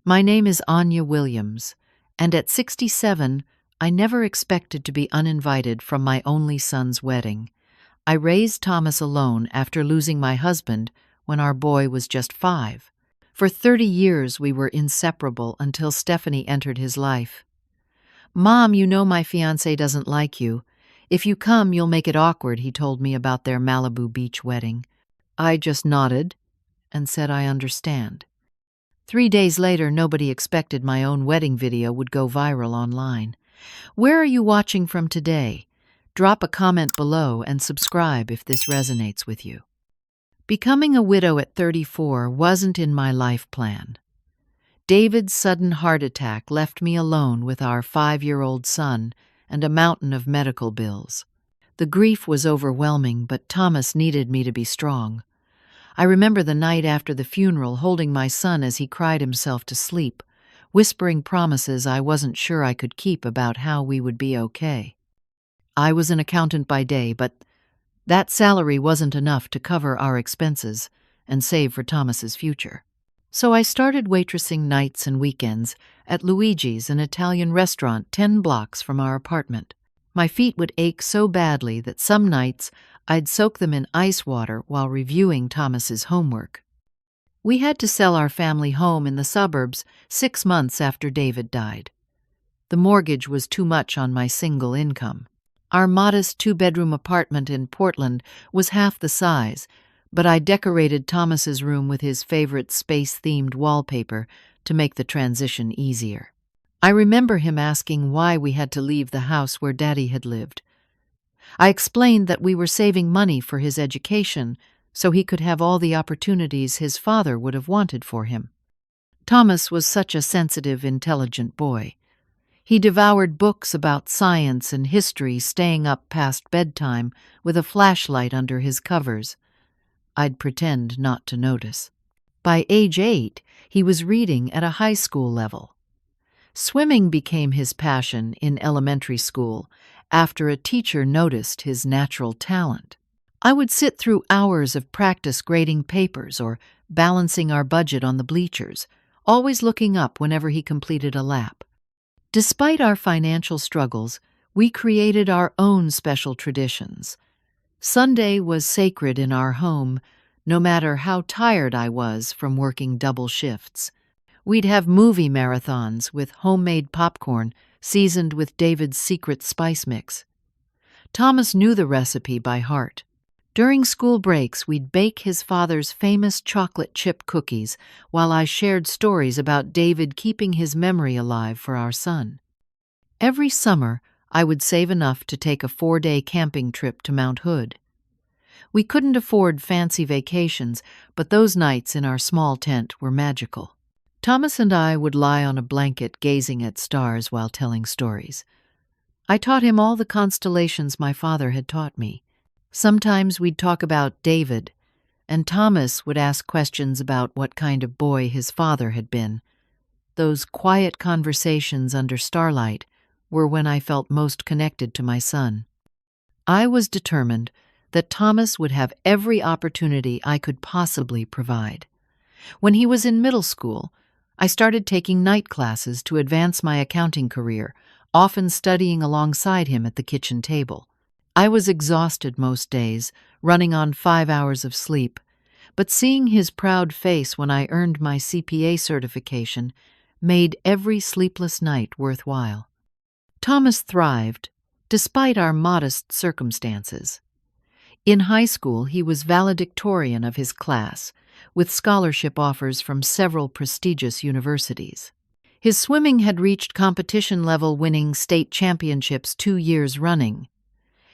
My name is Anya Williams, and at 67, I never expected to be uninvited from my only son's wedding. I raised Thomas alone after losing my husband when our boy was just 5. For 30 years, we were inseparable until Stephanie entered his life. "Mom, you know my fiancé doesn't like you. If you come, you'll make it awkward," he told me about their Malibu beach wedding. I just nodded and said I understand. 3 days later, nobody expected my own wedding video would go viral online. Where are you watching from today? Drop a comment below and subscribe if this resonates with you. Becoming a widow at 34 wasn't in my life plan. David's sudden heart attack left me alone with our 5-year-old son and a mountain of medical bills. The grief was overwhelming, but Thomas needed me to be strong. I remember the night after the funeral holding my son as he cried himself to sleep, whispering promises I wasn't sure I could keep about how we would be okay. I was an accountant by day, but that salary wasn't enough to cover our expenses and save for Thomas's future. So I started waitressing nights and weekends at Luigi's, an Italian restaurant 10 blocks from our apartment. My feet would ache so badly that some nights I'd soak them in ice water while reviewing Thomas's homework. We had to sell our family home in the suburbs 6 months after David died. The mortgage was too much on my single income. Our modest 2-bedroom apartment in Portland was half the size, but I decorated Thomas's room with his favorite space-themed wallpaper to make the transition easier. I remember him asking why we had to leave the house where Daddy had lived. I explained that we were saving money for his education so he could have all the opportunities his father would have wanted for him. Thomas was such a sensitive, intelligent boy. He devoured books about science and history, staying up past bedtime with a flashlight under his covers. I'd pretend not to notice. By age 8, he was reading at a high school level. Swimming became his passion in elementary school after a teacher noticed his natural talent. I would sit through hours of practice grading papers or balancing our budget on the bleachers, always looking up whenever he completed a lap. Despite our financial struggles, we created our own special traditions. Sunday was sacred in our home, no matter how tired I was from working double shifts. We'd have movie marathons with homemade popcorn seasoned with David's secret spice mix. Thomas knew the recipe by heart. During school breaks, we'd bake his father's famous chocolate chip cookies while I shared stories about David keeping his memory alive for our son. Every summer, I would save enough to take a 4-day camping trip to Mount Hood. We couldn't afford fancy vacations, but those nights in our small tent were magical. Thomas and I would lie on a blanket gazing at stars while telling stories. I taught him all the constellations my father had taught me. Sometimes we'd talk about David, and Thomas would ask questions about what kind of boy his father had been. Those quiet conversations under starlight were when I felt most connected to my son. I was determined that Thomas would have every opportunity I could possibly provide. When he was in middle school, I started taking night classes to advance my accounting career, often studying alongside him at the kitchen table. I was exhausted most days, running on 5 hours of sleep, but seeing his proud face when I earned my CPA certification made every sleepless night worthwhile. Thomas thrived, despite our modest circumstances. In high school, he was valedictorian of his class, with scholarship offers from several prestigious universities. His swimming had reached competition level, winning state championships 2 years running.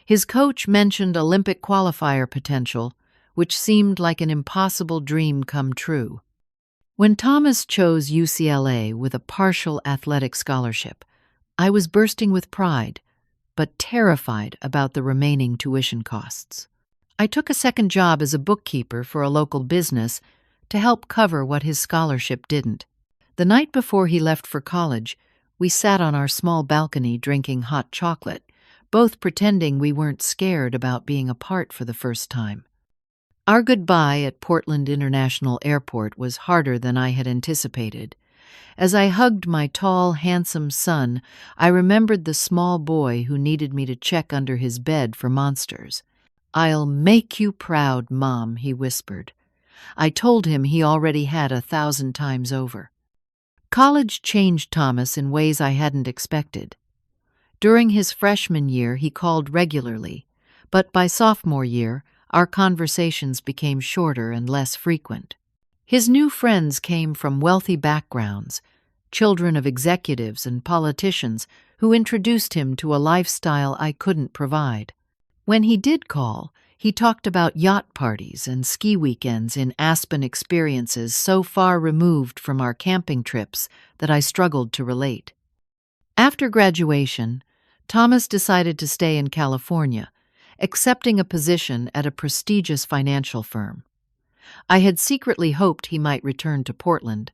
His coach mentioned Olympic qualifier potential, which seemed like an impossible dream come true. When Thomas chose UCLA with a partial athletic scholarship, I was bursting with pride, but terrified about the remaining tuition costs. I took a second job as a bookkeeper for a local business to help cover what his scholarship didn't. The night before he left for college, we sat on our small balcony drinking hot chocolate, both pretending we weren't scared about being apart for the first time. Our goodbye at Portland International Airport was harder than I had anticipated. As I hugged my tall, handsome son, I remembered the small boy who needed me to check under his bed for monsters. "I'll make you proud, Mom," he whispered. I told him he already had 1,000 times over. College changed Thomas in ways I hadn't expected. During his freshman year, he called regularly, but by sophomore year, our conversations became shorter and less frequent. His new friends came from wealthy backgrounds, children of executives and politicians who introduced him to a lifestyle I couldn't provide. When he did call, he talked about yacht parties and ski weekends in Aspen, experiences so far removed from our camping trips that I struggled to relate. After graduation, Thomas decided to stay in California, accepting a position at a prestigious financial firm. I had secretly hoped he might return to Portland,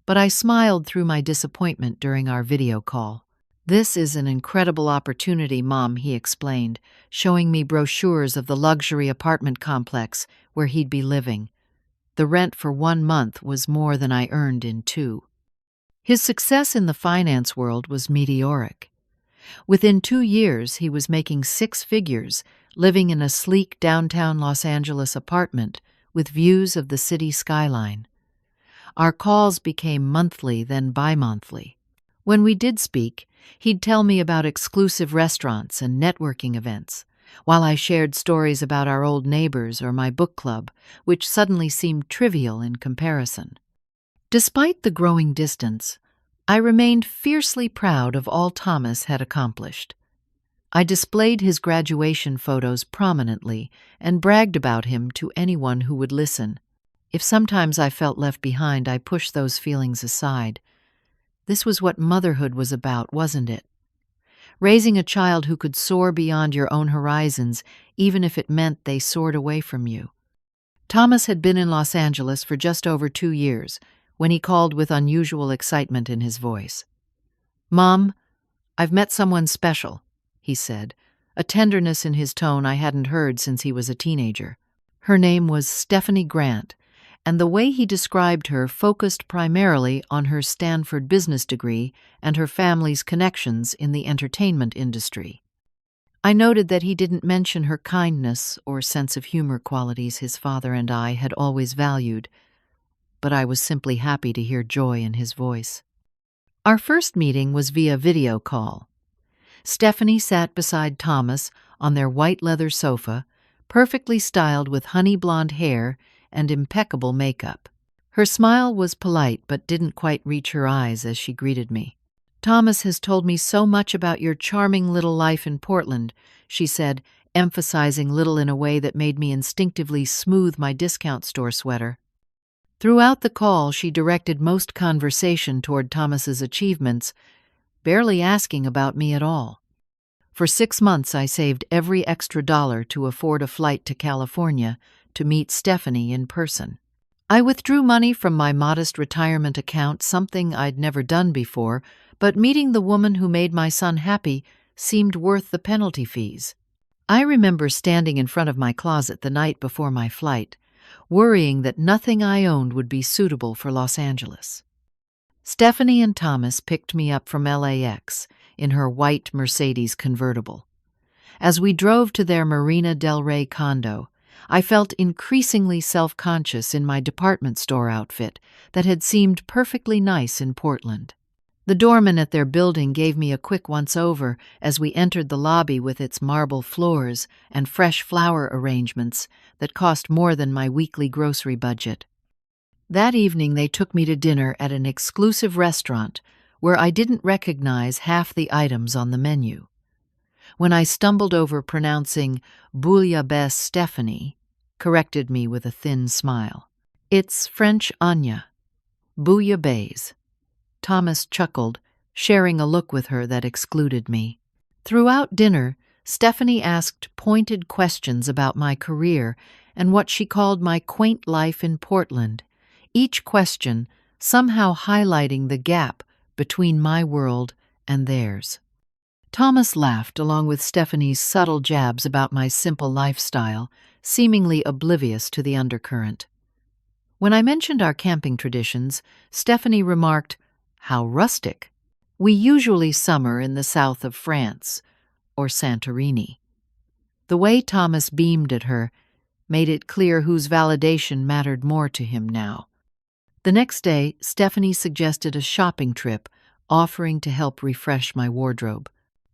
but I smiled through my disappointment during our video call. "This is an incredible opportunity, Mom," he explained, showing me brochures of the luxury apartment complex where he'd be living. The rent for 1 month was more than I earned in 2. His success in the finance world was meteoric. Within 2 years, he was making 6 figures, living in a sleek downtown Los Angeles apartment with views of the city skyline. Our calls became monthly, then bi-monthly. When we did speak, he'd tell me about exclusive restaurants and networking events, while I shared stories about our old neighbors or my book club, which suddenly seemed trivial in comparison. Despite the growing distance, I remained fiercely proud of all Thomas had accomplished. I displayed his graduation photos prominently and bragged about him to anyone who would listen. If sometimes I felt left behind, I pushed those feelings aside. This was what motherhood was about, wasn't it? Raising a child who could soar beyond your own horizons, even if it meant they soared away from you. Thomas had been in Los Angeles for just over 2 years when he called with unusual excitement in his voice. "Mom, I've met someone special," he said, a tenderness in his tone I hadn't heard since he was a teenager. Her name was Stephanie Grant, and the way he described her focused primarily on her Stanford business degree and her family's connections in the entertainment industry. I noted that he didn't mention her kindness or sense of humor, qualities his father and I had always valued, but I was simply happy to hear joy in his voice. Our first meeting was via video call. Stephanie sat beside Thomas on their white leather sofa, perfectly styled with honey blonde hair and impeccable makeup. Her smile was polite but didn't quite reach her eyes as she greeted me. "Thomas has told me so much about your charming little life in Portland," she said, emphasizing little in a way that made me instinctively smooth my discount store sweater. Throughout the call, she directed most conversation toward Thomas's achievements, barely asking about me at all. For 6 months, I saved every extra dollar to afford a flight to California to meet Stephanie in person. I withdrew money from my modest retirement account, something I'd never done before, but meeting the woman who made my son happy seemed worth the penalty fees. I remember standing in front of my closet the night before my flight, worrying that nothing I owned would be suitable for Los Angeles. Stephanie and Thomas picked me up from LAX in her white Mercedes convertible. As we drove to their Marina del Rey condo, I felt increasingly self-conscious in my department store outfit that had seemed perfectly nice in Portland. The doorman at their building gave me a quick once-over as we entered the lobby with its marble floors and fresh flower arrangements that cost more than my weekly grocery budget. That evening they took me to dinner at an exclusive restaurant where I didn't recognize half the items on the menu. When I stumbled over pronouncing Bouillabaisse, Stephanie corrected me with a thin smile. "It's French Anya. Bouillabaisse." Thomas chuckled, sharing a look with her that excluded me. Throughout dinner, Stephanie asked pointed questions about my career and what she called my quaint life in Portland, each question somehow highlighting the gap between my world and theirs. Thomas laughed along with Stephanie's subtle jabs about my simple lifestyle, seemingly oblivious to the undercurrent. When I mentioned our camping traditions, Stephanie remarked, How rustic. We usually summer in the south of France or Santorini. The way Thomas beamed at her made it clear whose validation mattered more to him now. The next day, Stephanie suggested a shopping trip, offering to help refresh my wardrobe.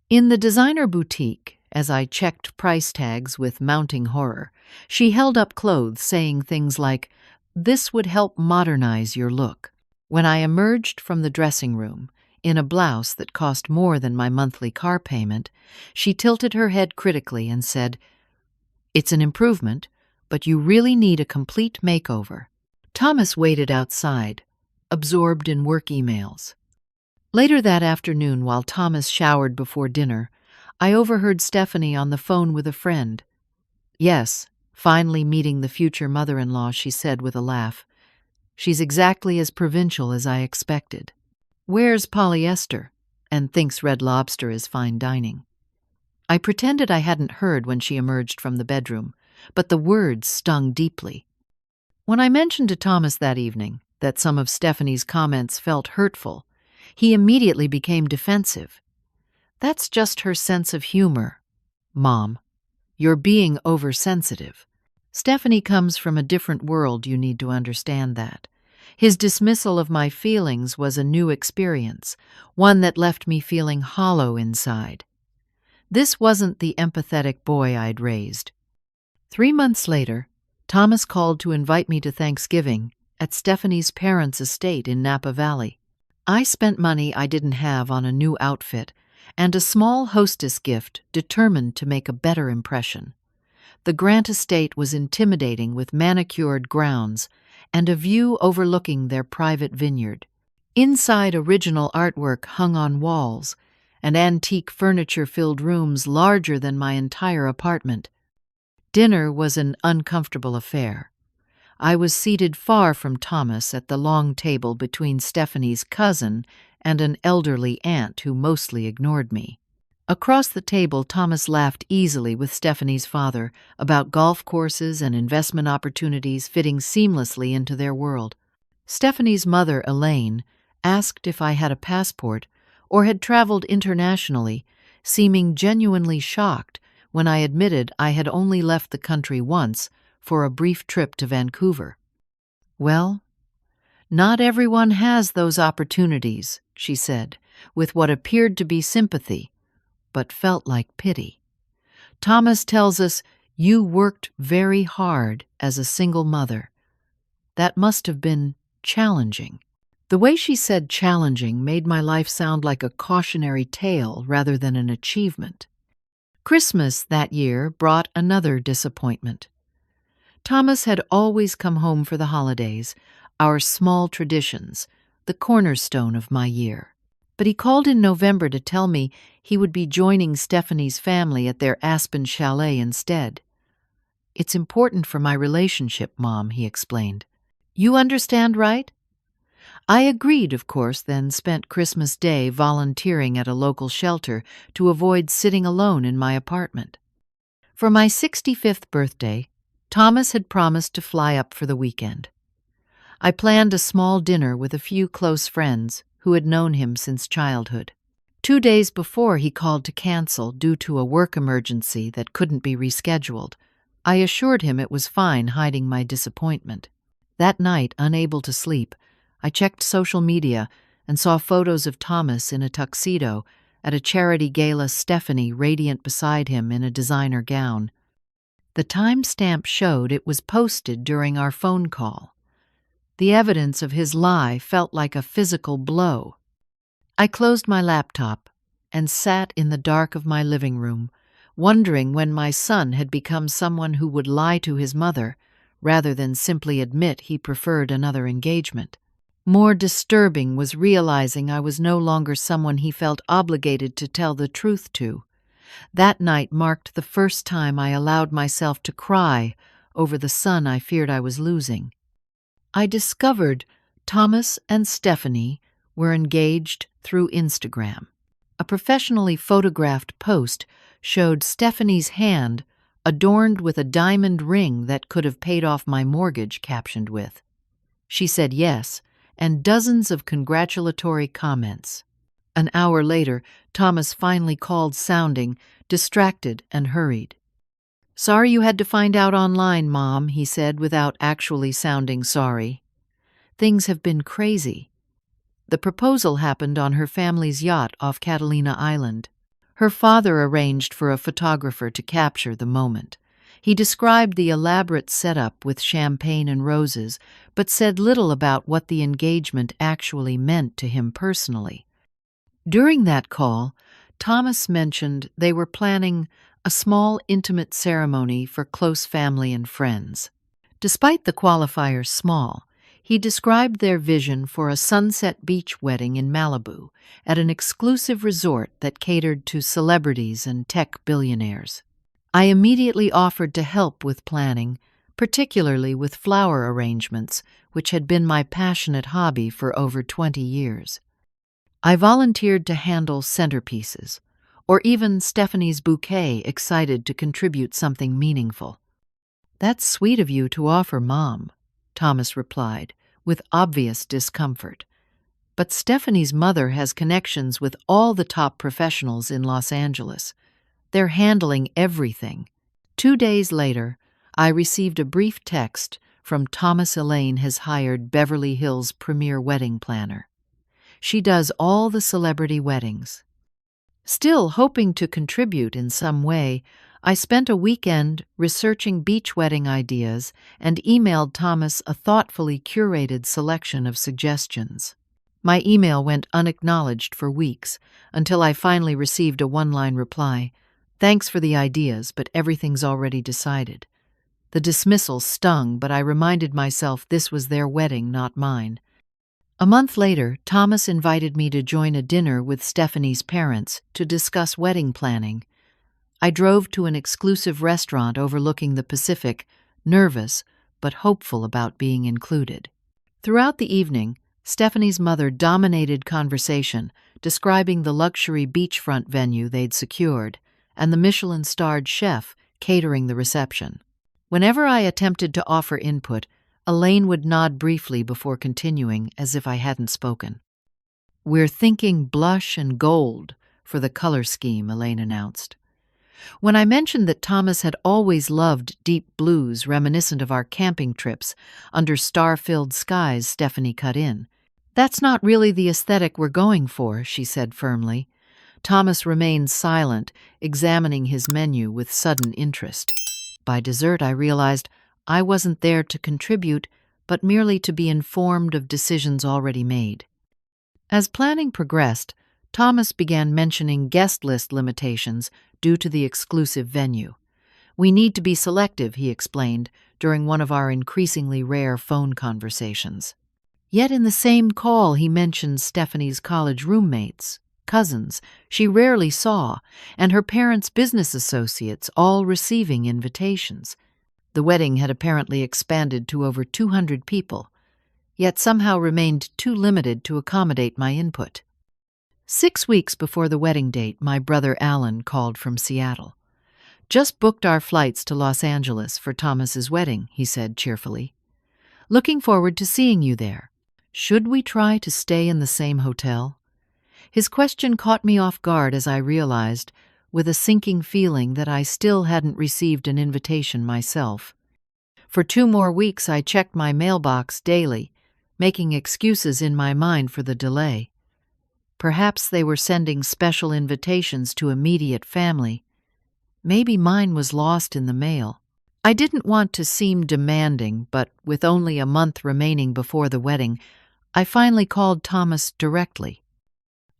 In the designer boutique, as I checked price tags with mounting horror, she held up clothes saying things like, "This would help modernize your look." When I emerged from the dressing room, in a blouse that cost more than my monthly car payment, she tilted her head critically and said, "It's an improvement, but you really need a complete makeover." Thomas waited outside, absorbed in work emails. Later that afternoon, while Thomas showered before dinner, I overheard Stephanie on the phone with a friend. "Yes, finally meeting the future mother-in-law," she said with a laugh. "She's exactly as provincial as I expected. Wears polyester and thinks Red Lobster is fine dining." I pretended I hadn't heard when she emerged from the bedroom, but the words stung deeply. When I mentioned to Thomas that evening that some of Stephanie's comments felt hurtful, he immediately became defensive. "That's just her sense of humor, Mom. You're being oversensitive. Stephanie comes from a different world, you need to understand that." His dismissal of my feelings was a new experience, one that left me feeling hollow inside. This wasn't the empathetic boy I'd raised. 3 months later, Thomas called to invite me to Thanksgiving at Stephanie's parents' estate in Napa Valley. I spent money I didn't have on a new outfit and a small hostess gift determined to make a better impression. The Grant estate was intimidating with manicured grounds and a view overlooking their private vineyard. Inside, original artwork hung on walls and antique furniture filled rooms larger than my entire apartment. Dinner was an uncomfortable affair. I was seated far from Thomas at the long table between Stephanie's cousin and an elderly aunt who mostly ignored me. Across the table, Thomas laughed easily with Stephanie's father about golf courses and investment opportunities fitting seamlessly into their world. Stephanie's mother, Elaine, asked if I had a passport or had traveled internationally, seeming genuinely shocked when I admitted I had only left the country once for a brief trip to Vancouver. "Well, not everyone has those opportunities," she said, with what appeared to be sympathy, but felt like pity. "Thomas tells us you worked very hard as a single mother. That must have been challenging." The way she said challenging made my life sound like a cautionary tale rather than an achievement. Christmas that year brought another disappointment. Thomas had always come home for the holidays, our small traditions, the cornerstone of my year. But he called in November to tell me he would be joining Stephanie's family at their Aspen chalet instead. "It's important for my relationship, Mom," he explained. "You understand, right?" I agreed, of course, then spent Christmas Day volunteering at a local shelter to avoid sitting alone in my apartment. For my 65th birthday, Thomas had promised to fly up for the weekend. I planned a small dinner with a few close friends who had known him since childhood. 2 days before, he called to cancel due to a work emergency that couldn't be rescheduled. I assured him it was fine, hiding my disappointment. That night, unable to sleep, I checked social media and saw photos of Thomas in a tuxedo at a charity gala, Stephanie radiant beside him in a designer gown. The timestamp showed it was posted during our phone call. The evidence of his lie felt like a physical blow. I closed my laptop and sat in the dark of my living room, wondering when my son had become someone who would lie to his mother rather than simply admit he preferred another engagement. More disturbing was realizing I was no longer someone he felt obligated to tell the truth to. That night marked the first time I allowed myself to cry over the son I feared I was losing. I discovered Thomas and Stephanie were engaged through Instagram. A professionally photographed post showed Stephanie's hand adorned with a diamond ring that could have paid off my mortgage, captioned with, "She said yes, and dozens of congratulatory comments. An hour later, Thomas finally called, sounding distracted and hurried. "Sorry you had to find out online, Mom," he said without actually sounding sorry. "Things have been crazy. The proposal happened on her family's yacht off Catalina Island. Her father arranged for a photographer to capture the moment. He described the elaborate setup with champagne and roses, but said little about what the engagement actually meant to him personally. During that call, Thomas mentioned they were planning a small, intimate ceremony for close family and friends. Despite the qualifier small, he described their vision for a sunset beach wedding in Malibu at an exclusive resort that catered to celebrities and tech billionaires. I immediately offered to help with planning, particularly with flower arrangements, which had been my passionate hobby for over 20 years. I volunteered to handle centerpieces, or even Stephanie's bouquet, excited to contribute something meaningful. "That's sweet of you to offer, Mom," Thomas replied, with obvious discomfort. "But Stephanie's mother has connections with all the top professionals in Los Angeles. They're handling everything." 2 days later, I received a brief text from Thomas. Elaine has hired Beverly Hills' premier wedding planner. She does all the celebrity weddings. Still hoping to contribute in some way, I spent a weekend researching beach wedding ideas and emailed Thomas a thoughtfully curated selection of suggestions. My email went unacknowledged for weeks until I finally received a one-line reply: "Thanks for the ideas, but everything's already decided." The dismissal stung, but I reminded myself this was their wedding, not mine. A month later, Thomas invited me to join a dinner with Stephanie's parents to discuss wedding planning. I drove to an exclusive restaurant overlooking the Pacific, nervous but hopeful about being included. Throughout the evening, Stephanie's mother dominated conversation, describing the luxury beachfront venue they'd secured and the Michelin-starred chef catering the reception. Whenever I attempted to offer input, Elaine would nod briefly before continuing as if I hadn't spoken. "We're thinking blush and gold for the color scheme," Elaine announced. When I mentioned that Thomas had always loved deep blues reminiscent of our camping trips under star-filled skies, Stephanie cut in. "That's not really the aesthetic we're going for," she said firmly. Thomas remained silent, examining his menu with sudden interest. By dessert, I realized I wasn't there to contribute, but merely to be informed of decisions already made. As planning progressed, Thomas began mentioning guest list limitations due to the exclusive venue. "We need to be selective," he explained during one of our increasingly rare phone conversations. Yet in the same call he mentioned Stephanie's college roommates, cousins she rarely saw, and her parents' business associates all receiving invitations. The wedding had apparently expanded to over 200 people, yet somehow remained too limited to accommodate my input. 6 weeks before the wedding date, my brother Alan called from Seattle. "Just booked our flights to Los Angeles for Thomas's wedding," he said cheerfully. "Looking forward to seeing you there. Should we try to stay in the same hotel?" His question caught me off guard as I realized, with a sinking feeling, that I still hadn't received an invitation myself. For 2 more weeks I checked my mailbox daily, making excuses in my mind for the delay. Perhaps they were sending special invitations to immediate family. Maybe mine was lost in the mail. I didn't want to seem demanding, but with only a month remaining before the wedding, I finally called Thomas directly.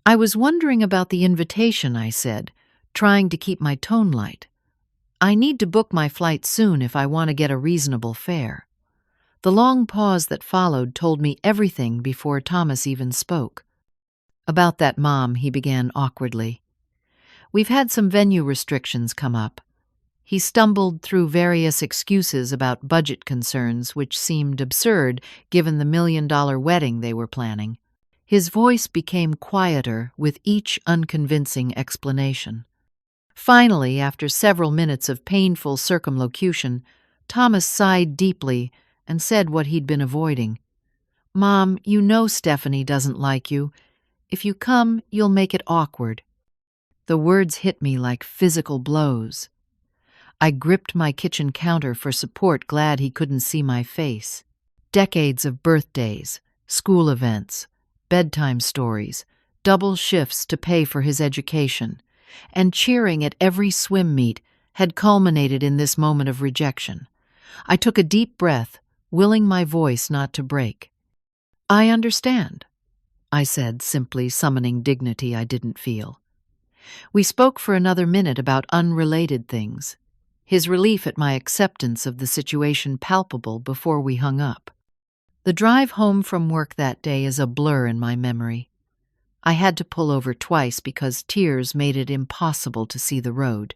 "I was wondering about the invitation," I said, trying to keep my tone light. "I need to book my flight soon if I want to get a reasonable fare." The long pause that followed told me everything before Thomas even spoke. "About that, Mom," he began awkwardly. "We've had some venue restrictions come up." He stumbled through various excuses about budget concerns, which seemed absurd given the $1 million wedding they were planning. His voice became quieter with each unconvincing explanation. Finally, after several minutes of painful circumlocution, Thomas sighed deeply and said what he'd been avoiding. "Mom, you know Stephanie doesn't like you. If you come, you'll make it awkward." The words hit me like physical blows. I gripped my kitchen counter for support, glad he couldn't see my face. Decades of birthdays, school events, bedtime stories, double shifts to pay for his education, and cheering at every swim meet had culminated in this moment of rejection. I took a deep breath, willing my voice not to break. "I understand," I said, simply summoning dignity I didn't feel. We spoke for another minute about unrelated things, his relief at my acceptance of the situation palpable before we hung up. The drive home from work that day is a blur in my memory. I had to pull over twice because tears made it impossible to see the road.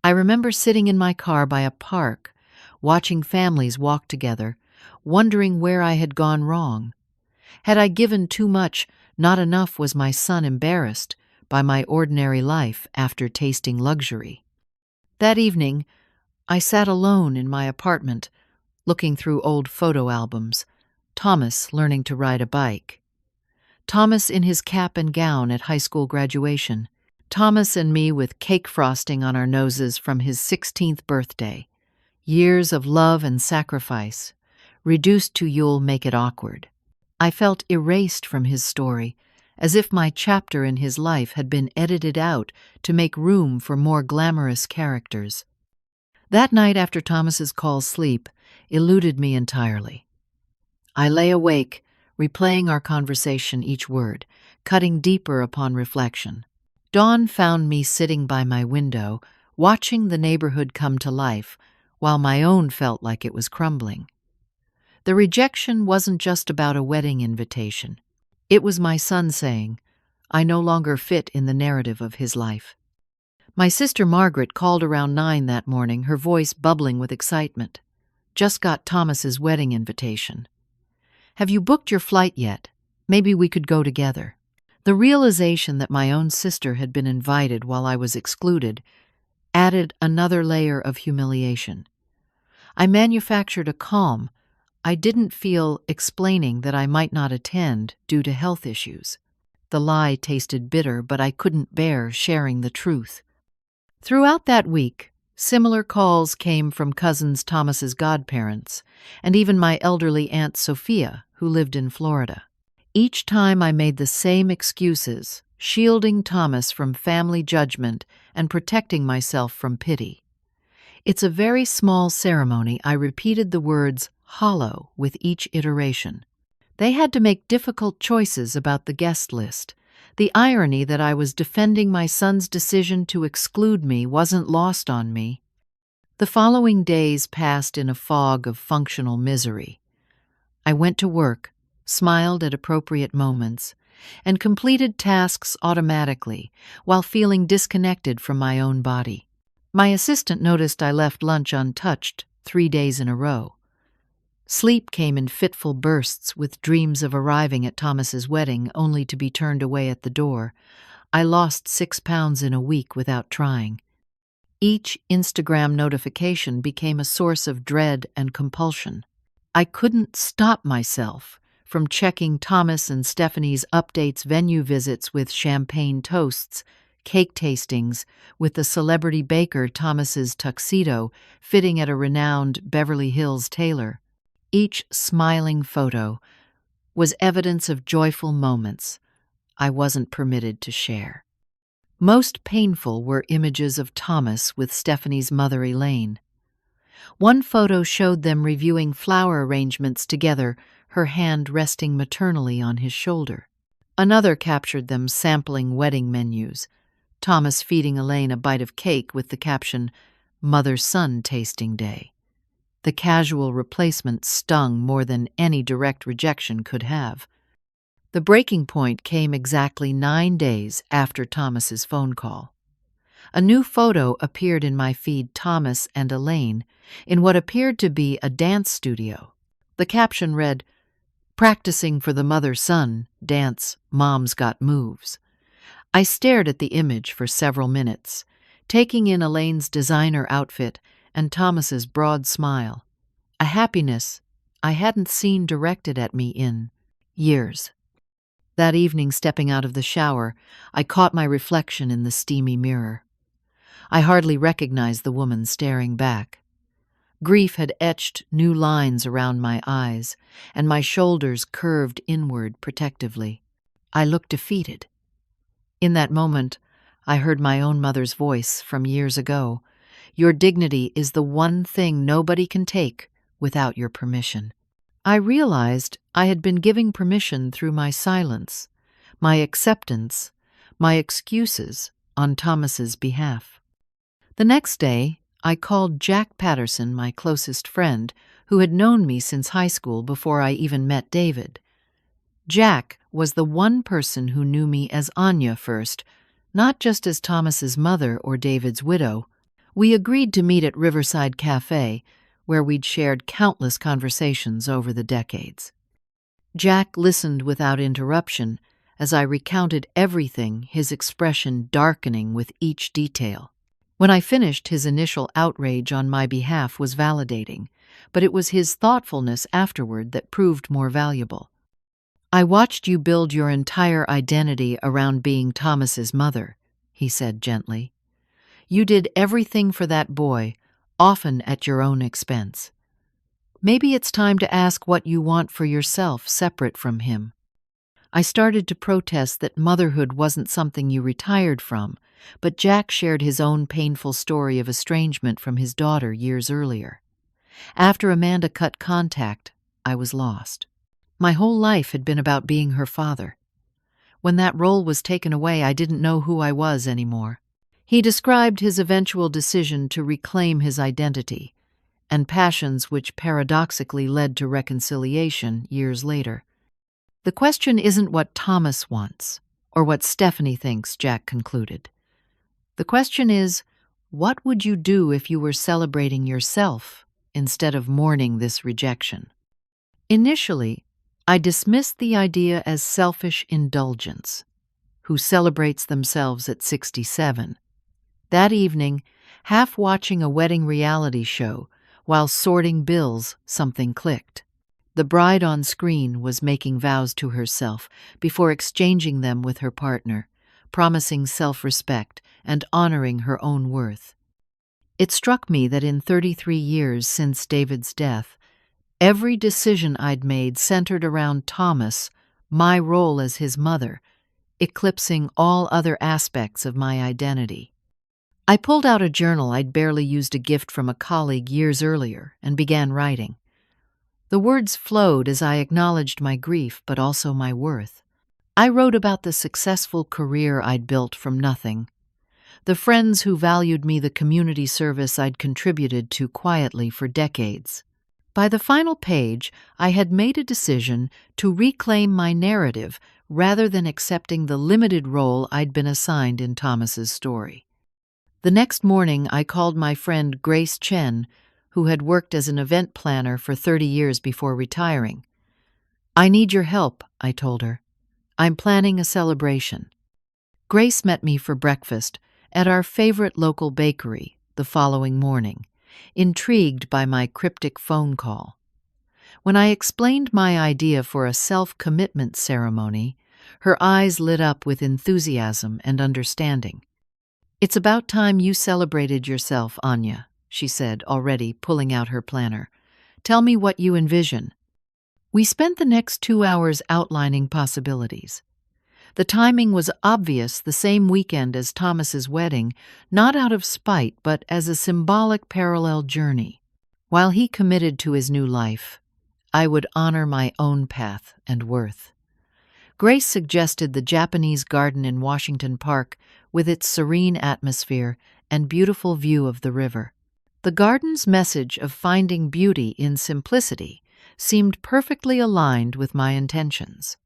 I remember sitting in my car by a park, watching families walk together, wondering where I had gone wrong. Had I given too much, not enough was my son embarrassed by my ordinary life after tasting luxury. That evening, I sat alone in my apartment, looking through old photo albums, Thomas learning to ride a bike. Thomas in his cap and gown at high school graduation. Thomas and me with cake frosting on our noses from his 16th birthday. Years of love and sacrifice, reduced to "you'll make it awkward." I felt erased from his story, as if my chapter in his life had been edited out to make room for more glamorous characters. That night after Thomas's call, sleep eluded me entirely. I lay awake, replaying our conversation each word, cutting deeper upon reflection. Dawn found me sitting by my window, watching the neighborhood come to life, while my own felt like it was crumbling. The rejection wasn't just about a wedding invitation. It was my son saying, I no longer fit in the narrative of his life. My sister Margaret called around 9 that morning, her voice bubbling with excitement. "Just got Thomas's wedding invitation. Have you booked your flight yet? Maybe we could go together." The realization that my own sister had been invited while I was excluded added another layer of humiliation. I manufactured a calm I didn't feel, explaining that I might not attend due to health issues. The lie tasted bitter, but I couldn't bear sharing the truth. Throughout that week, similar calls came from cousins Thomas's godparents, and even my elderly Aunt Sophia, who lived in Florida. Each time I made the same excuses, shielding Thomas from family judgment and protecting myself from pity. It's a very small ceremony. I repeated the words hollow with each iteration. They had to make difficult choices about the guest list. The irony that I was defending my son's decision to exclude me wasn't lost on me. The following days passed in a fog of functional misery. I went to work, smiled at appropriate moments, and completed tasks automatically while feeling disconnected from my own body. My assistant noticed I left lunch untouched 3 days in a row. Sleep came in fitful bursts, with dreams of arriving at Thomas's wedding only to be turned away at the door. I lost 6 pounds in a week without trying. Each Instagram notification became a source of dread and compulsion. I couldn't stop myself from checking Thomas and Stephanie's updates, venue visits with champagne toasts, cake tastings with the celebrity baker, Thomas's tuxedo fitting at a renowned Beverly Hills tailor. Each smiling photo was evidence of joyful moments I wasn't permitted to share. Most painful were images of Thomas with Stephanie's mother, Elaine. One photo showed them reviewing flower arrangements together, her hand resting maternally on his shoulder. Another captured them sampling wedding menus, Thomas feeding Elaine a bite of cake with the caption, "Mother-son tasting day." The casual replacement stung more than any direct rejection could have. The breaking point came exactly 9 days after Thomas's phone call. A new photo appeared in my feed, Thomas and Elaine, in what appeared to be a dance studio. The caption read, "Practicing for the mother-son dance, Mom's got moves." I stared at the image for several minutes, taking in Elaine's designer outfit and Thomas's broad smile, a happiness I hadn't seen directed at me in Years. That evening, stepping out of the shower, I caught my reflection in the steamy mirror. I hardly recognized the woman staring back. Grief had etched new lines around my eyes, and my shoulders curved inward protectively. I looked defeated. In that moment, I heard my own mother's voice from years ago. Your dignity is the one thing nobody can take without your permission. I realized I had been giving permission through my silence, my acceptance, my excuses on Thomas's behalf. The next day, I called Jack Patterson, my closest friend, who had known me since high school before I even met David. Jack was the one person who knew me as Anya first, not just as Thomas's mother or David's widow. We agreed to meet at Riverside Cafe, where we'd shared countless conversations over the decades. Jack listened without interruption as I recounted everything, his expression darkening with each detail. When I finished, his initial outrage on my behalf was validating, but it was his thoughtfulness afterward that proved more valuable. I watched you build your entire identity around being Thomas's mother, he said gently. You did everything for that boy, often at your own expense. Maybe it's time to ask what you want for yourself separate from him. I started to protest that motherhood wasn't something you retired from, but Jack shared his own painful story of estrangement from his daughter years earlier. After Amanda cut contact, I was lost. My whole life had been about being her father. When that role was taken away, I didn't know who I was anymore. He described his eventual decision to reclaim his identity, and passions which paradoxically led to reconciliation years later. The question isn't what Thomas wants, or what Stephanie thinks, Jack concluded. The question is, what would you do if you were celebrating yourself instead of mourning this rejection? Initially, I dismissed the idea as selfish indulgence. Who celebrates themselves at 67? That evening, half watching a wedding reality show, while sorting bills, something clicked. The bride on screen was making vows to herself before exchanging them with her partner, promising self-respect and honoring her own worth. It struck me that in 33 years since David's death, every decision I'd made centered around Thomas, my role as his mother, eclipsing all other aspects of my identity. I pulled out a journal I'd barely used, a gift from a colleague years earlier, and began writing. The words flowed as I acknowledged my grief, but also my worth. I wrote about the successful career I'd built from nothing, the friends who valued me, the community service I'd contributed to quietly for decades. By the final page, I had made a decision to reclaim my narrative rather than accepting the limited role I'd been assigned in Thomas's story. The next morning, I called my friend Grace Chen, who had worked as an event planner for 30 years before retiring. I need your help, I told her. I'm planning a celebration. Grace met me for breakfast at our favorite local bakery the following morning, intrigued by my cryptic phone call. When I explained my idea for a self-commitment ceremony, her eyes lit up with enthusiasm and understanding. It's about time you celebrated yourself, Anya, she said, already pulling out her planner. Tell me what you envision. We spent the next 2 hours outlining possibilities. The timing was obvious, the same weekend as Thomas's wedding, not out of spite, but as a symbolic parallel journey. While he committed to his new life, I would honor my own path and worth. Grace suggested the Japanese garden in Washington Park with its serene atmosphere and beautiful view of the river. The garden's message of finding beauty in simplicity seemed perfectly aligned with my intentions.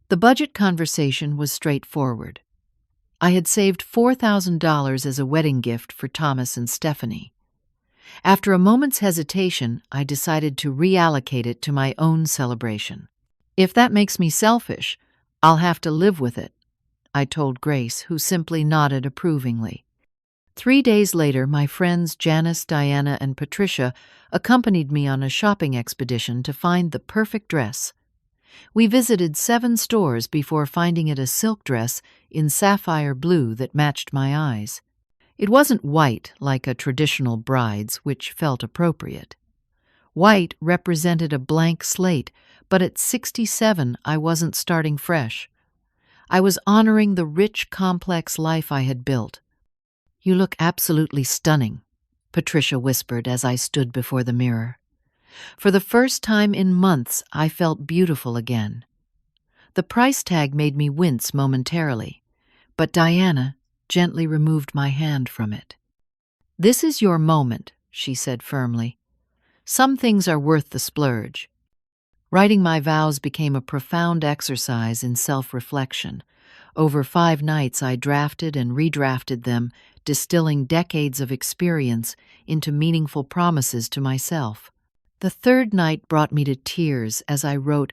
The budget conversation was straightforward. I had saved $4,000 as a wedding gift for Thomas and Stephanie. After a moment's hesitation, I decided to reallocate it to my own celebration. If that makes me selfish, I'll have to live with it, I told Grace, who simply nodded approvingly. 3 days later, my friends Janice, Diana, and Patricia accompanied me on a shopping expedition to find the perfect dress. We visited 7 stores before finding it a silk dress in sapphire blue that matched my eyes. It wasn't white like a traditional bride's, which felt appropriate. White represented a blank slate, but at 67 I wasn't starting fresh. I was honoring the rich, complex life I had built. "You look absolutely stunning," Patricia whispered as I stood before the mirror. For the first time in months, I felt beautiful again. The price tag made me wince momentarily, but Diana gently removed my hand from it. "This is your moment," she said firmly. "Some things are worth the splurge." Writing my vows became a profound exercise in self-reflection. Over 5 nights I drafted and redrafted them, distilling decades of experience into meaningful promises to myself. The 3rd night brought me to tears as I wrote,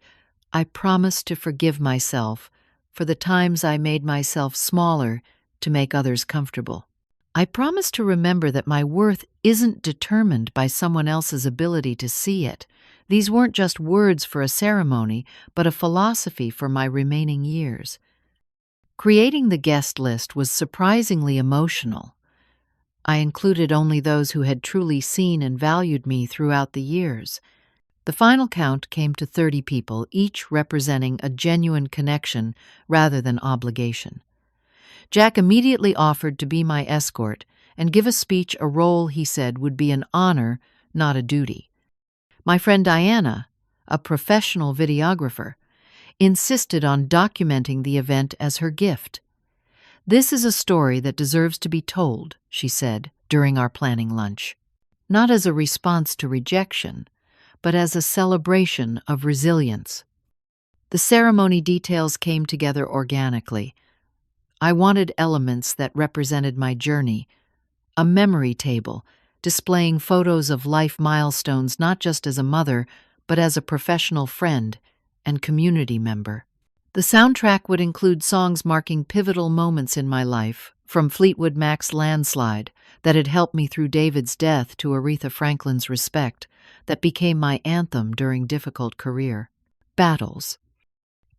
"I promise to forgive myself for the times I made myself smaller to make others comfortable. I promise to remember that my worth isn't determined by someone else's ability to see it. These weren't just words for a ceremony, but a philosophy for my remaining years." Creating the guest list was surprisingly emotional. I included only those who had truly seen and valued me throughout the years. The final count came to 30 people, each representing a genuine connection rather than obligation. Jack immediately offered to be my escort and give a speech, a role he said would be an honor, not a duty. My friend Diana, a professional videographer, insisted on documenting the event as her gift. "This is a story that deserves to be told," she said during our planning lunch. "Not as a response to rejection, but as a celebration of resilience." The ceremony details came together organically. I wanted elements that represented my journey, a memory table displaying photos of life milestones not just as a mother, but as a professional friend and community member. The soundtrack would include songs marking pivotal moments in my life, from Fleetwood Mac's Landslide, that had helped me through David's death, to Aretha Franklin's Respect, that became my anthem during difficult career battles.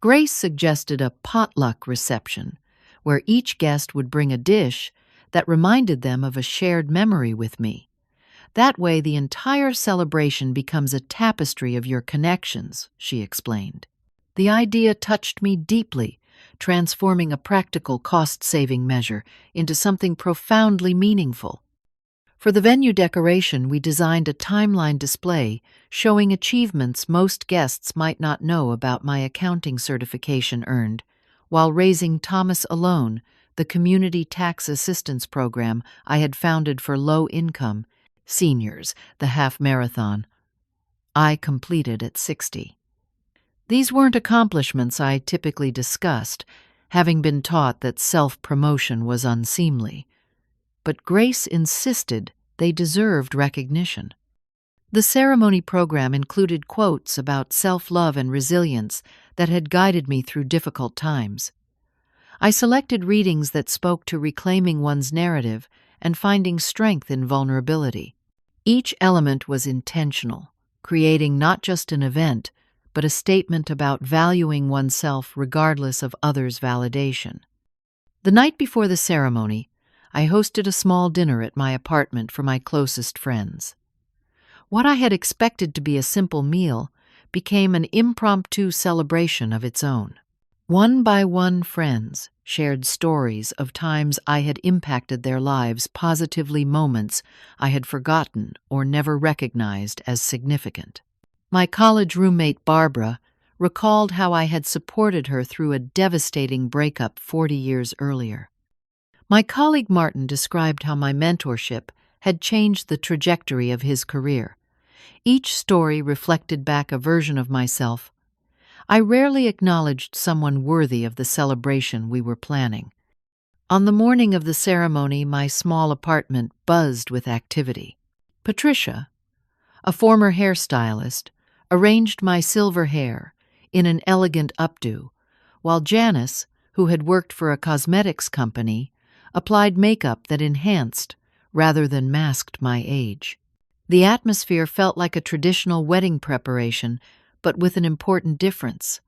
Grace suggested a potluck reception, where each guest would bring a dish that reminded them of a shared memory with me. That way, the entire celebration becomes a tapestry of your connections, she explained. The idea touched me deeply, transforming a practical cost-saving measure into something profoundly meaningful. For the venue decoration, we designed a timeline display showing achievements most guests might not know about my accounting certification earned, while raising Thomas Alone, the community tax assistance program I had founded for low-income seniors, the half marathon I completed at 60. These weren't accomplishments I typically discussed, having been taught that self-promotion was unseemly. But Grace insisted they deserved recognition. The ceremony program included quotes about self-love and resilience that had guided me through difficult times. I selected readings that spoke to reclaiming one's narrative and finding strength in vulnerability. Each element was intentional, creating not just an event, but a statement about valuing oneself regardless of others' validation. The night before the ceremony, I hosted a small dinner at my apartment for my closest friends. What I had expected to be a simple meal became an impromptu celebration of its own. One by one, friends shared stories of times I had impacted their lives positively, moments I had forgotten or never recognized as significant. My college roommate Barbara recalled how I had supported her through a devastating breakup 40 years earlier. My colleague Martin described how my mentorship had changed the trajectory of his career. Each story reflected back a version of myself. I rarely acknowledged someone worthy of the celebration we were planning. On the morning of the ceremony, my small apartment buzzed with activity. Patricia, a former hairstylist, arranged my silver hair in an elegant updo, while Janice, who had worked for a cosmetics company, applied makeup that enhanced rather than masked my age. The atmosphere felt like a traditional wedding preparation, but with an important difference.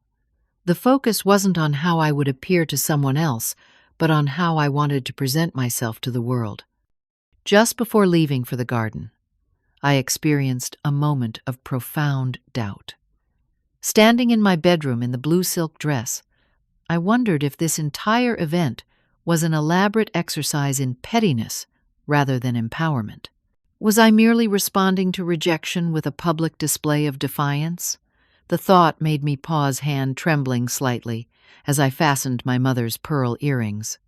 The focus wasn't on how I would appear to someone else, but on how I wanted to present myself to the world. Just before leaving for the garden, I experienced a moment of profound doubt. Standing in my bedroom in the blue silk dress, I wondered if this entire event was an elaborate exercise in pettiness rather than empowerment. Was I merely responding to rejection with a public display of defiance? The thought made me pause, hand trembling slightly, as I fastened my mother's pearl earrings.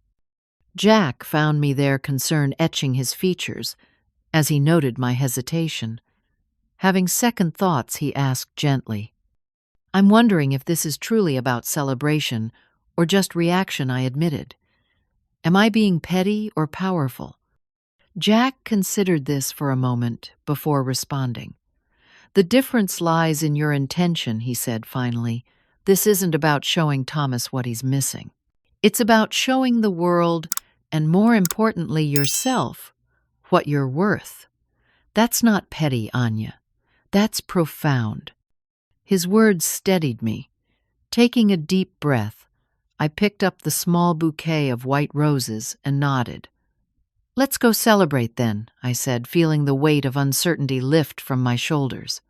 Jack found me there, concern etching his features, as he noted my hesitation. Having second thoughts, he asked gently, "I'm wondering if this is truly about celebration or just reaction," I admitted. "Am I being petty or powerful?" Jack considered this for a moment before responding. "The difference lies in your intention," he said finally. "This isn't about showing Thomas what he's missing. It's about showing the world, and more importantly yourself, what you're worth. That's not petty, Anya. That's profound." His words steadied me. Taking a deep breath, I picked up the small bouquet of white roses and nodded. "Let's go celebrate then," I said, feeling the weight of uncertainty lift from my shoulders.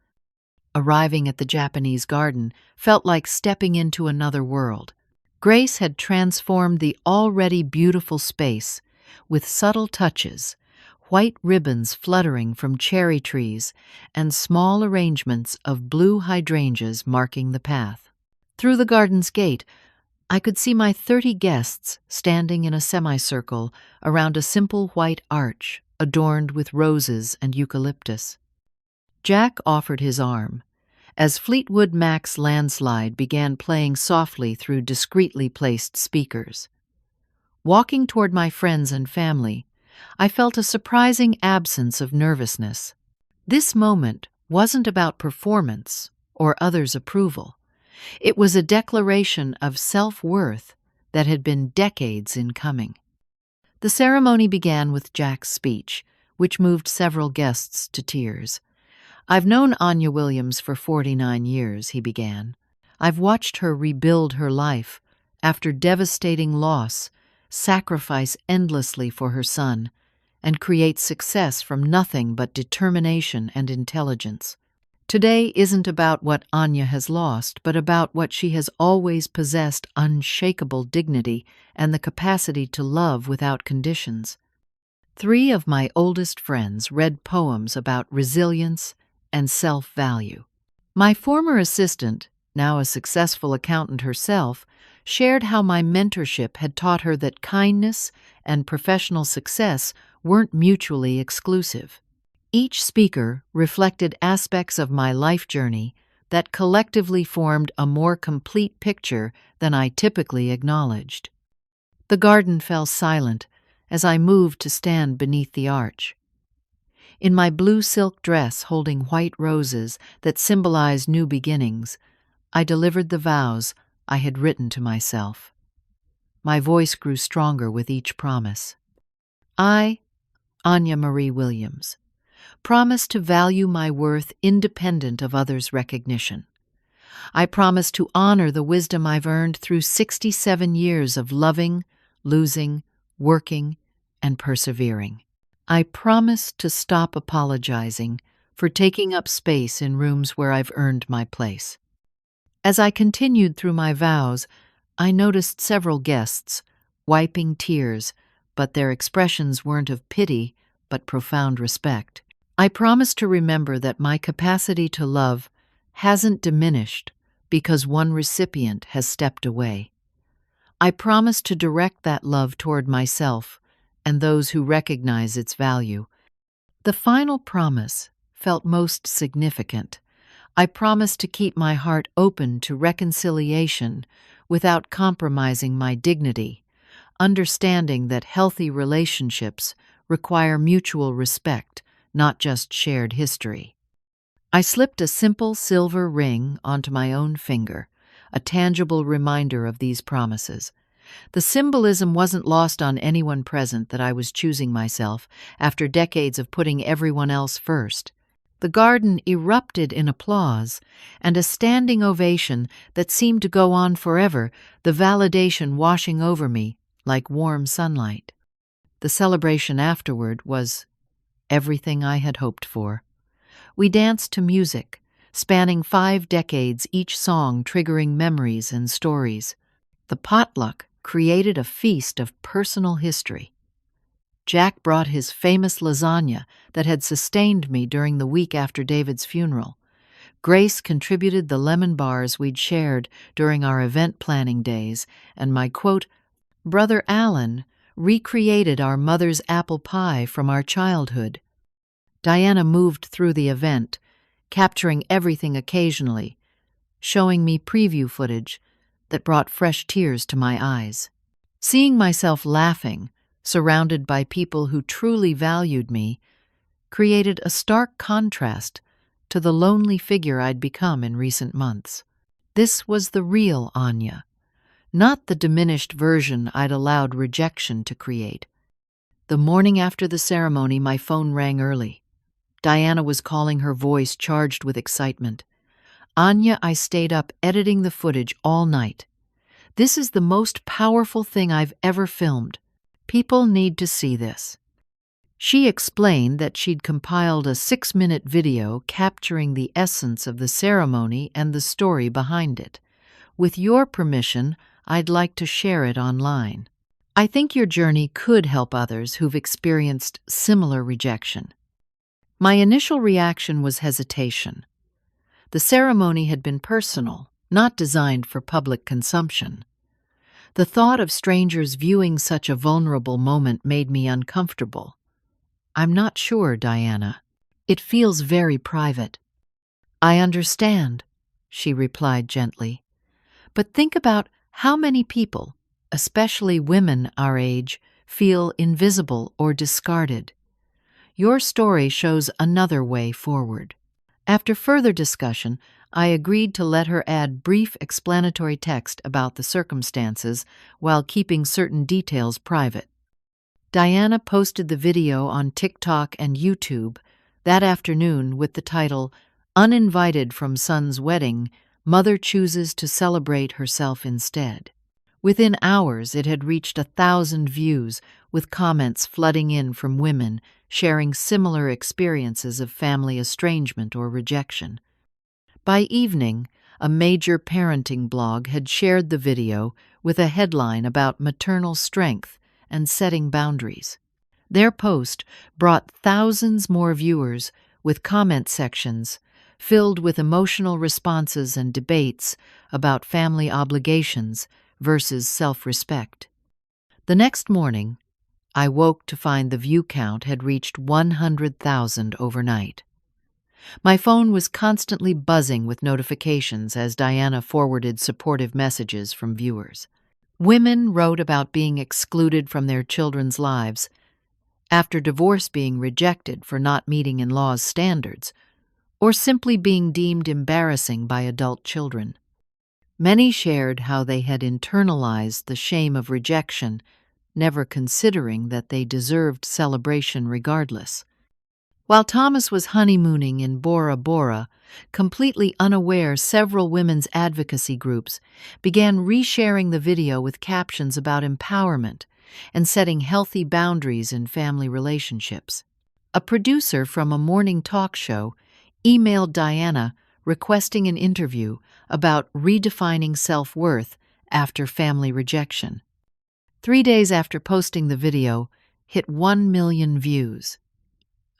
Arriving at the Japanese garden felt like stepping into another world. Grace had transformed the already beautiful space with subtle touches, white ribbons fluttering from cherry trees and small arrangements of blue hydrangeas marking the path. Through the garden's gate, I could see my 30 guests standing in a semicircle around a simple white arch adorned with roses and eucalyptus. Jack offered his arm as Fleetwood Mac's Landslide began playing softly through discreetly placed speakers. Walking toward my friends and family, I felt a surprising absence of nervousness. This moment wasn't about performance or others' approval. It was a declaration of self-worth that had been decades in coming. The ceremony began with Jack's speech, which moved several guests to tears. "I've known Anya Williams for 49 years, he began. "I've watched her rebuild her life after devastating loss, sacrifice endlessly for her son, and create success from nothing but determination and intelligence. Today isn't about what Anya has lost, but about what she has always possessed: unshakable dignity and the capacity to love without conditions." 3 of my oldest friends read poems about resilience and self-value. My former assistant, now a successful accountant herself, shared how my mentorship had taught her that kindness and professional success weren't mutually exclusive. Each speaker reflected aspects of my life journey that collectively formed a more complete picture than I typically acknowledged. The garden fell silent as I moved to stand beneath the arch. In my blue silk dress holding white roses that symbolized new beginnings, I delivered the vows I had written to myself. My voice grew stronger with each promise. I, Anya Marie Williams, promise to value my worth independent of others' recognition. I promise to honor the wisdom I've earned through 67 years of loving, losing, working, and persevering. I promise to stop apologizing for taking up space in rooms where I've earned my place. As I continued through my vows, I noticed several guests wiping tears, but their expressions weren't of pity but profound respect. I promise to remember that my capacity to love hasn't diminished because one recipient has stepped away. I promise to direct that love toward myself and those who recognize its value. The final promise felt most significant. I promise to keep my heart open to reconciliation without compromising my dignity, understanding that healthy relationships require mutual respect, not just shared history. I slipped a simple silver ring onto my own finger, a tangible reminder of these promises. The symbolism wasn't lost on anyone present that I was choosing myself after decades of putting everyone else first. The garden erupted in applause, and a standing ovation that seemed to go on forever, the validation washing over me like warm sunlight. The celebration afterward was everything I had hoped for. We danced to music, spanning 5 decades, each song triggering memories and stories. The potluck created a feast of personal history. Jack brought his famous lasagna that had sustained me during the week after David's funeral. Grace contributed the lemon bars we'd shared during our event planning days, and my quote, brother Alan recreated our mother's apple pie from our childhood. Diana moved through the event, capturing everything occasionally, showing me preview footage that brought fresh tears to my eyes. Seeing myself laughing, surrounded by people who truly valued me, created a stark contrast to the lonely figure I'd become in recent months. This was the real Anya, not the diminished version I'd allowed rejection to create. The morning after the ceremony, my phone rang early. Diana was calling, her voice charged with excitement. Anya, I stayed up editing the footage all night. This is the most powerful thing I've ever filmed. People need to see this. She explained that she'd compiled a 6-minute video capturing the essence of the ceremony and the story behind it. With your permission, I'd like to share it online. I think your journey could help others who've experienced similar rejection. My initial reaction was hesitation. The ceremony had been personal, not designed for public consumption. The thought of strangers viewing such a vulnerable moment made me uncomfortable. I'm not sure, Diana. It feels very private. I understand, she replied gently. But think about how many people, especially women our age, feel invisible or discarded. Your story shows another way forward. After further discussion, I agreed to let her add brief explanatory text about the circumstances while keeping certain details private. Diana posted the video on TikTok and YouTube that afternoon with the title, Uninvited from Son's Wedding, Mother Chooses to Celebrate Herself Instead. Within hours, it had reached 1,000 views, with comments flooding in from women sharing similar experiences of family estrangement or rejection. By evening, a major parenting blog had shared the video with a headline about maternal strength and setting boundaries. Their post brought thousands more viewers, with comment sections filled with emotional responses and debates about family obligations versus self-respect. The next morning, I woke to find the view count had reached 100,000 overnight. My phone was constantly buzzing with notifications as Diana forwarded supportive messages from viewers. Women wrote about being excluded from their children's lives, after divorce being rejected for not meeting in-laws' standards, or simply being deemed embarrassing by adult children. Many shared how they had internalized the shame of rejection, never considering that they deserved celebration regardless. While Thomas was honeymooning in Bora Bora, completely unaware, several women's advocacy groups began resharing the video with captions about empowerment and setting healthy boundaries in family relationships. A producer from a morning talk show emailed Diana requesting an interview about redefining self-worth after family rejection. 3 days after posting the video, hit 1 million views.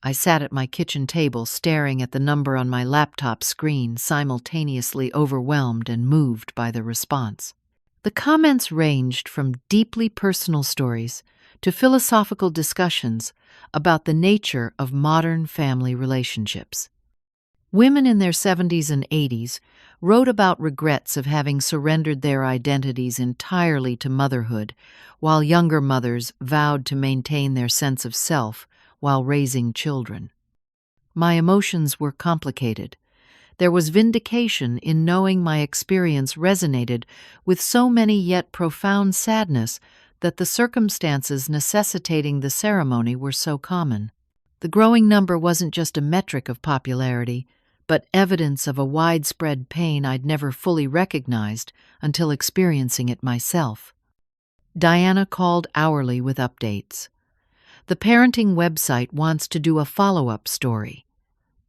I sat at my kitchen table staring at the number on my laptop screen, simultaneously overwhelmed and moved by the response. The comments ranged from deeply personal stories to philosophical discussions about the nature of modern family relationships. Women in their 70s and 80s wrote about regrets of having surrendered their identities entirely to motherhood, while younger mothers vowed to maintain their sense of self while raising children. My emotions were complicated. There was vindication in knowing my experience resonated with so many, yet profound sadness that the circumstances necessitating the ceremony were so common. The growing number wasn't just a metric of popularity, but evidence of a widespread pain I'd never fully recognized until experiencing it myself. Diana called hourly with updates. The parenting website wants to do a follow-up story.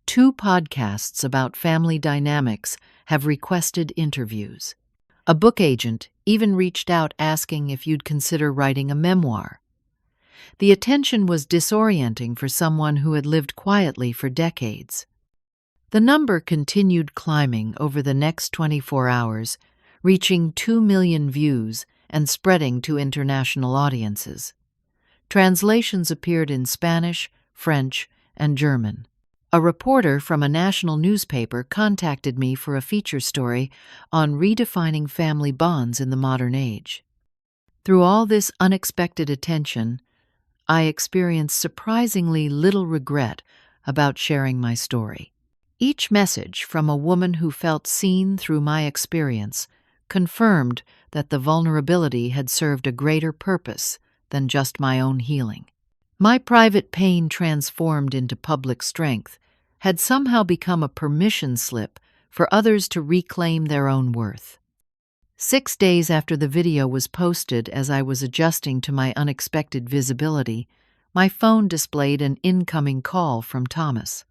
2 podcasts about family dynamics have requested interviews. A book agent even reached out asking if you'd consider writing a memoir. The attention was disorienting for someone who had lived quietly for decades. The number continued climbing over the next 24 hours, reaching 2 million views and spreading to international audiences. Translations appeared in Spanish, French, and German. A reporter from a national newspaper contacted me for a feature story on redefining family bonds in the modern age. Through all this unexpected attention, I experienced surprisingly little regret about sharing my story. Each message from a woman who felt seen through my experience confirmed that the vulnerability had served a greater purpose than just my own healing. My private pain transformed into public strength had somehow become a permission slip for others to reclaim their own worth. 6 days after the video was posted, as I was adjusting to my unexpected visibility, my phone displayed an incoming call from Thomas.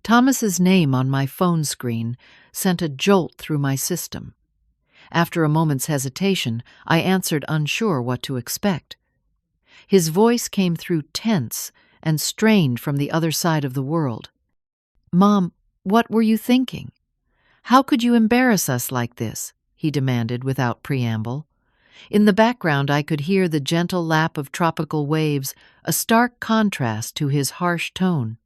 Thomas's name on my phone screen sent a jolt through my system. After a moment's hesitation, I answered, unsure what to expect. His voice came through tense and strained from the other side of the world. "Mom, what were you thinking? How could you embarrass us like this?" he demanded without preamble. In the background, I could hear the gentle lap of tropical waves, a stark contrast to his harsh tone.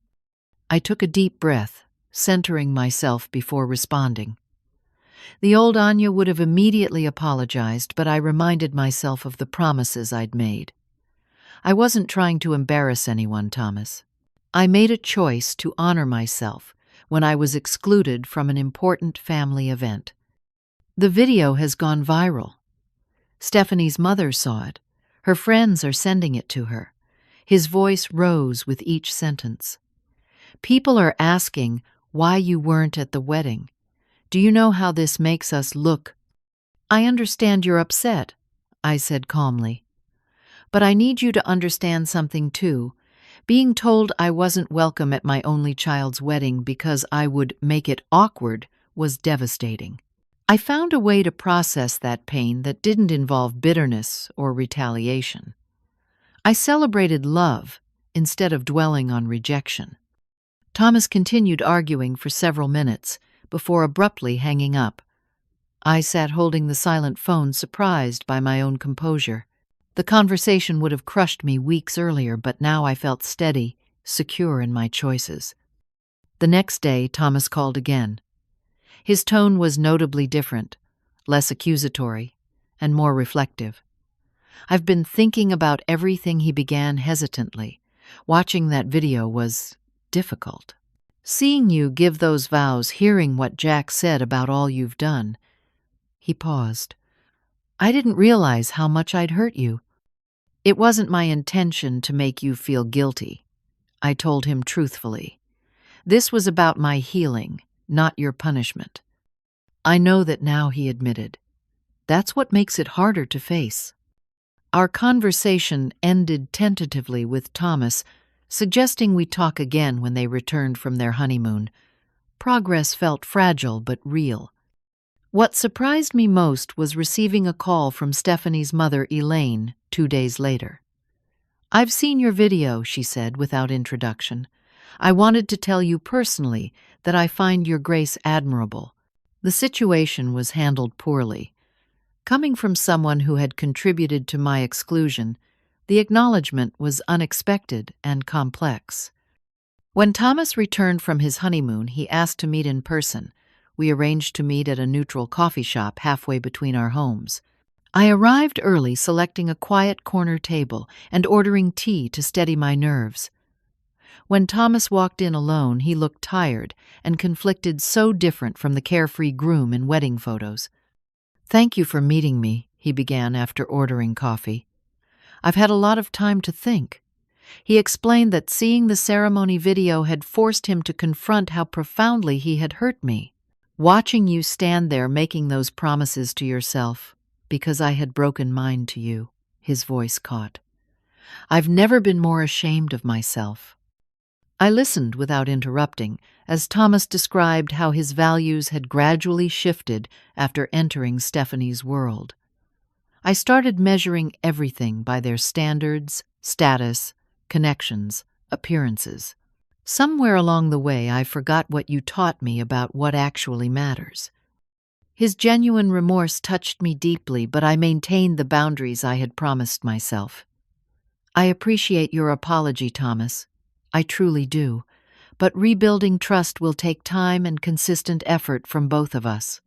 I took a deep breath, centering myself before responding. The old Anya would have immediately apologized, but I reminded myself of the promises I'd made. I wasn't trying to embarrass anyone, Thomas. I made a choice to honor myself when I was excluded from an important family event. The video has gone viral. Stephanie's mother saw it. Her friends are sending it to her. His voice rose with each sentence. People are asking why you weren't at the wedding. Do you know how this makes us look? I understand you're upset, I said calmly. But I need you to understand something too. Being told I wasn't welcome at my only child's wedding because I would make it awkward was devastating. I found a way to process that pain that didn't involve bitterness or retaliation. I celebrated love instead of dwelling on rejection. Thomas continued arguing for several minutes before abruptly hanging up. I sat holding the silent phone, surprised by my own composure. The conversation would have crushed me weeks earlier, but now I felt steady, secure in my choices. The next day, Thomas called again. His tone was notably different, less accusatory, and more reflective. "I've been thinking about everything," he began hesitantly. "Watching that video was difficult. Seeing you give those vows, hearing what Jack said about all you've done." He paused. "I didn't realize how much I'd hurt you." "It wasn't my intention to make you feel guilty," I told him truthfully. "This was about my healing, not your punishment." "I know that now," he admitted. "That's what makes it harder to face." Our conversation ended tentatively with Thomas suggesting we talk again when they returned from their honeymoon. Progress felt fragile but real. What surprised me most was receiving a call from Stephanie's mother, Elaine, 2 days later. "I've seen your video," she said without introduction. "I wanted to tell you personally that I find your grace admirable." The situation was handled poorly. Coming from someone who had contributed to my exclusion, the acknowledgement was unexpected and complex. When Thomas returned from his honeymoon, he asked to meet in person. We arranged to meet at a neutral coffee shop halfway between our homes. I arrived early, selecting a quiet corner table and ordering tea to steady my nerves. When Thomas walked in alone, he looked tired and conflicted, so different from the carefree groom in wedding photos. "Thank you for meeting me," he began after ordering coffee. "I've had a lot of time to think. He explained that seeing the ceremony video had forced him to confront how profoundly he had hurt me. Watching you stand there making those promises to yourself, because I had broken mine to you, his voice caught. I've never been more ashamed of myself. I listened without interrupting as Thomas described how his values had gradually shifted after entering Stephanie's world. I started measuring everything by their standards, status, connections, appearances. Somewhere along the way, I forgot what you taught me about what actually matters. His genuine remorse touched me deeply, but I maintained the boundaries I had promised myself. I appreciate your apology, Thomas. I truly do. But rebuilding trust will take time and consistent effort from both of us.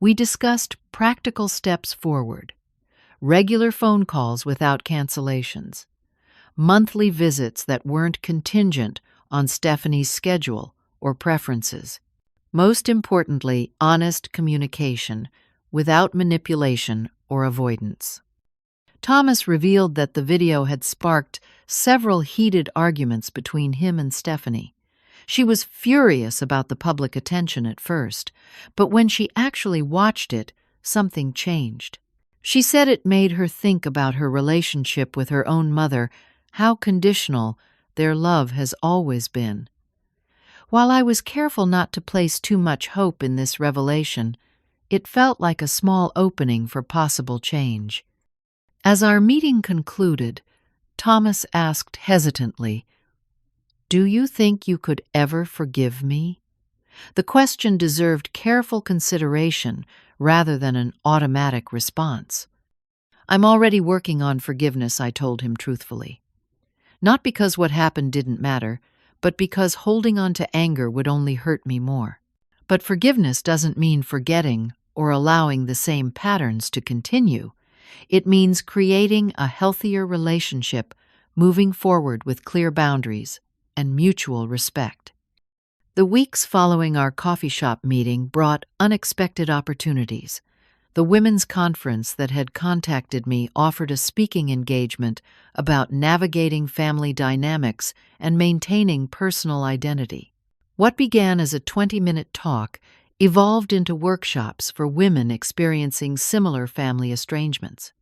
We discussed practical steps forward. Regular phone calls without cancellations. Monthly visits that weren't contingent on Stephanie's schedule or preferences. Most importantly, honest communication without manipulation or avoidance. Thomas revealed that the video had sparked several heated arguments between him and Stephanie. She was furious about the public attention at first, but when she actually watched it, something changed. She said it made her think about her relationship with her own mother, how conditional their love has always been. While I was careful not to place too much hope in this revelation, it felt like a small opening for possible change. As our meeting concluded, Thomas asked hesitantly, "Do you think you could ever forgive me?" The question deserved careful consideration rather than an automatic response. "I'm already working on forgiveness," I told him truthfully. Not because what happened didn't matter, but because holding on to anger would only hurt me more. But forgiveness doesn't mean forgetting or allowing the same patterns to continue. It means creating a healthier relationship, moving forward with clear boundaries and mutual respect. The weeks following our coffee shop meeting brought unexpected opportunities. The women's conference that had contacted me offered a speaking engagement about navigating family dynamics and maintaining personal identity. What began as a 20-minute talk evolved into workshops for women experiencing similar family estrangements.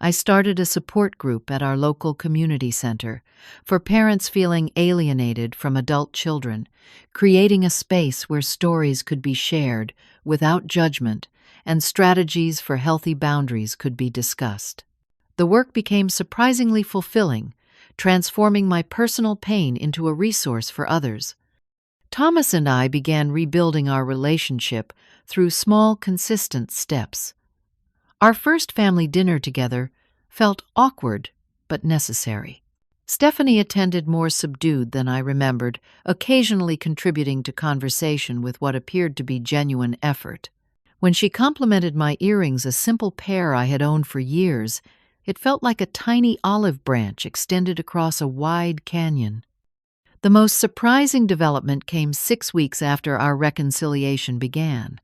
I started a support group at our local community center for parents feeling alienated from adult children, creating a space where stories could be shared without judgment and strategies for healthy boundaries could be discussed. The work became surprisingly fulfilling, transforming my personal pain into a resource for others. Thomas and I began rebuilding our relationship through small, consistent steps. Our first family dinner together felt awkward but necessary. Stephanie attended more subdued than I remembered, occasionally contributing to conversation with what appeared to be genuine effort. When she complimented my earrings, a simple pair I had owned for years, it felt like a tiny olive branch extended across a wide canyon. The most surprising development came 6 weeks after our reconciliation began.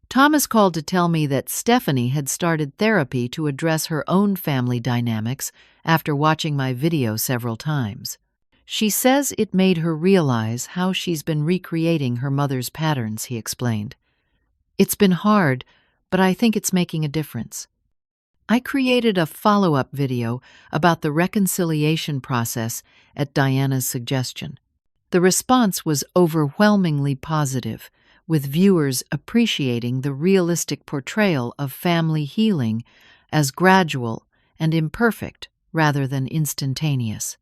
Thomas called to tell me that Stephanie had started therapy to address her own family dynamics after watching my video several times. She says it made her realize how she's been recreating her mother's patterns, he explained. It's been hard, but I think it's making a difference. I created a follow-up video about the reconciliation process at Diana's suggestion. The response was overwhelmingly positive, with viewers appreciating the realistic portrayal of family healing as gradual and imperfect rather than instantaneous.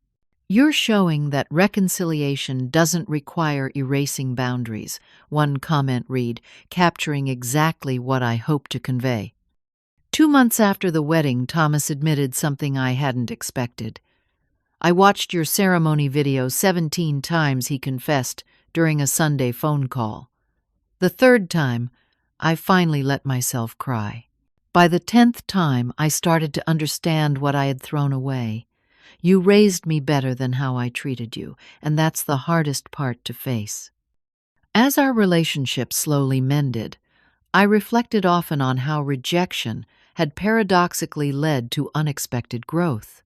"You're showing that reconciliation doesn't require erasing boundaries," one comment read, capturing exactly what I hoped to convey. 2 months after the wedding, Thomas admitted something I hadn't expected. "I watched your ceremony video 17 times," he confessed during a Sunday phone call. "The 3rd time, I finally let myself cry. By the 10th time, I started to understand what I had thrown away. You raised me better than how I treated you, and that's the hardest part to face." As our relationship slowly mended, I reflected often on how rejection had paradoxically led to unexpected growth.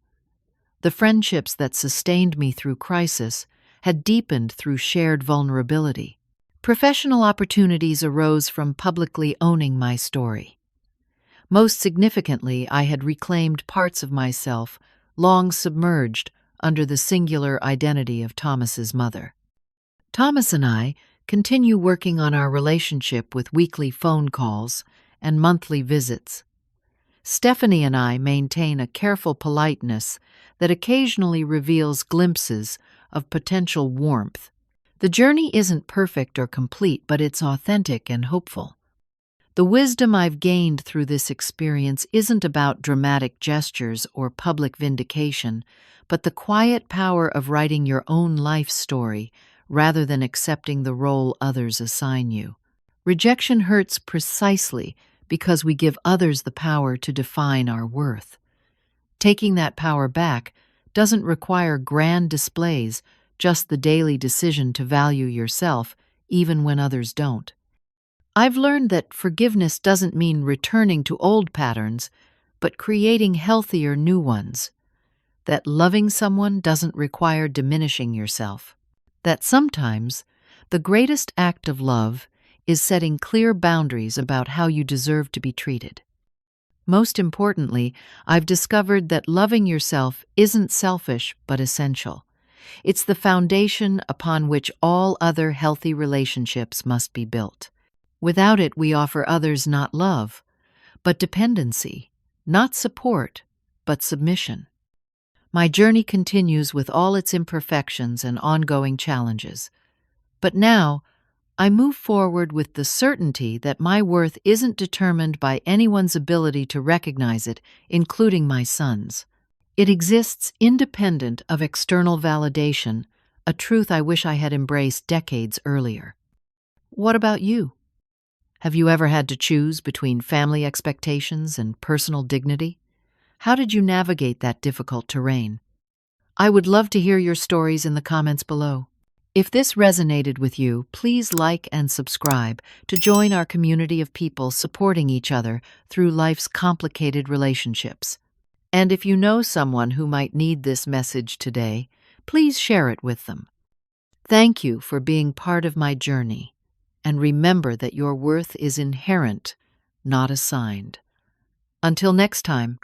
The friendships that sustained me through crisis had deepened through shared vulnerability. Professional opportunities arose from publicly owning my story. Most significantly, I had reclaimed parts of myself long submerged under the singular identity of Thomas's mother. Thomas and I continue working on our relationship with weekly phone calls and monthly visits. Stephanie and I maintain a careful politeness that occasionally reveals glimpses of potential warmth. The journey isn't perfect or complete, but it's authentic and hopeful. The wisdom I've gained through this experience isn't about dramatic gestures or public vindication, but the quiet power of writing your own life story rather than accepting the role others assign you. Rejection hurts precisely because we give others the power to define our worth. Taking that power back doesn't require grand displays, just the daily decision to value yourself, even when others don't. I've learned that forgiveness doesn't mean returning to old patterns, but creating healthier new ones. That loving someone doesn't require diminishing yourself. That sometimes the greatest act of love is setting clear boundaries about how you deserve to be treated. Most importantly, I've discovered that loving yourself isn't selfish but essential. It's the foundation upon which all other healthy relationships must be built. Without it, we offer others not love, but dependency, not support, but submission. My journey continues with all its imperfections and ongoing challenges. But now, I move forward with the certainty that my worth isn't determined by anyone's ability to recognize it, including my son's. It exists independent of external validation, a truth I wish I had embraced decades earlier. What about you? Have you ever had to choose between family expectations and personal dignity? How did you navigate that difficult terrain? I would love to hear your stories in the comments below. If this resonated with you, please like and subscribe to join our community of people supporting each other through life's complicated relationships. And if you know someone who might need this message today, please share it with them. Thank you for being part of my journey, and remember that your worth is inherent, not assigned. Until next time.